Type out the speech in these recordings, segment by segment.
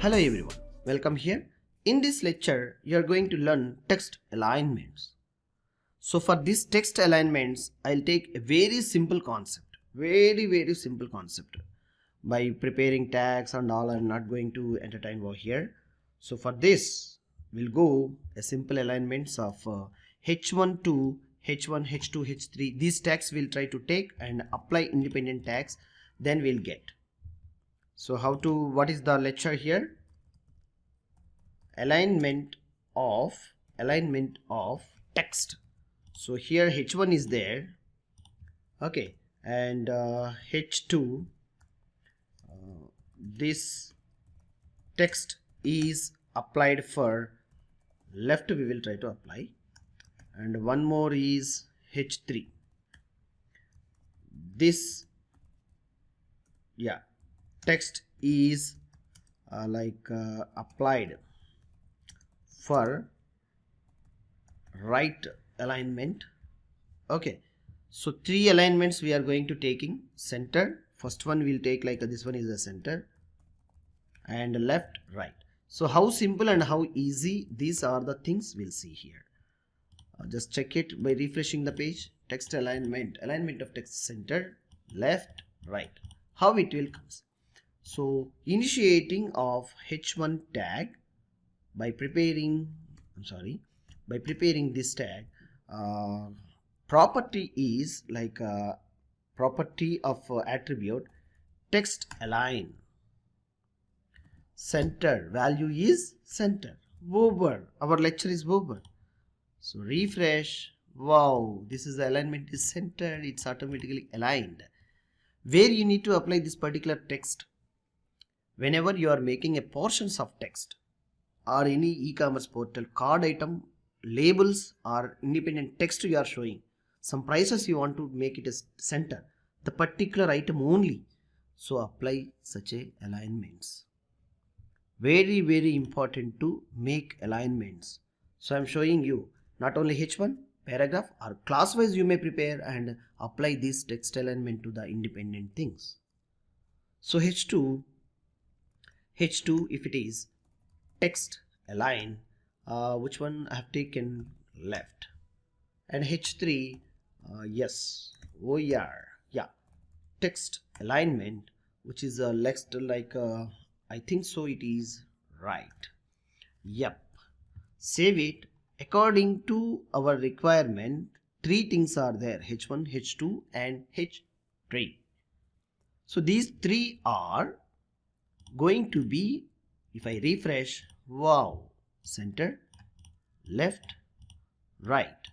Hello everyone, welcome here. In this lecture, you are going to learn text alignments. So for this text alignments, I'll take a very simple concept, very simple concept. By preparing tags and all, I'm not going to entertain over here. So for this, we'll go a simple alignments of H1 to H1, H2, H3. These tags we'll try to take and apply independent tags, then we'll get. So what is the lecture here? Alignment of text. So here H1 is there, okay, and H2, this text is applied for left, we will try to apply, and one more is H3. This text is applied for right alignment. Okay, so three alignments we are going to taking. Center, first one we'll take like this one is the center, and left, right. So how simple and how easy these are the things we'll see here. Just check it by refreshing the page. Text alignment of text, center, left, right, how it will comes. So initiating of H1 tag by preparing this tag, property is like a property of attribute text align. Center value is center. Over, our lecture is over. So refresh. Wow, this is the alignment is centered. It's automatically aligned. Where you need to apply this particular text, whenever you are making a portions of text or any e-commerce portal, card item, labels or independent text you are showing, some prices you want to make it as center, the particular item only. So apply such a alignments. Very important to make alignments. So I'm showing you not only H1, paragraph or class wise you may prepare and apply this text alignment to the independent things. So H2 if it is text align, which one I have taken left, and H3 yes, oh yeah, text alignment, which is next I think so it is right. Yep, save it. According to our requirement, three things are there: H1, H2 and H3. So these three are going to be, if I refresh, wow, center, left, right.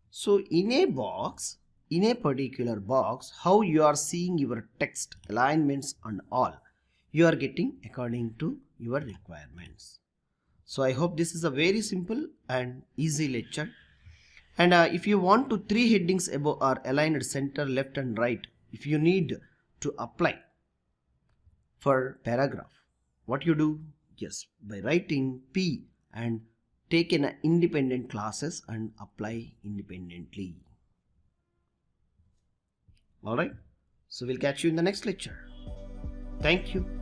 So in a box, in a particular box, how you are seeing your text alignments and all, you are getting according to your requirements. So I hope this is a very simple and easy lecture. And if you want to three headings above are aligned center, left and right, if you need to apply for paragraph, what you do? Yes, by writing P and take an independent classes and apply independently. Alright, so we'll catch you in the next lecture. Thank you.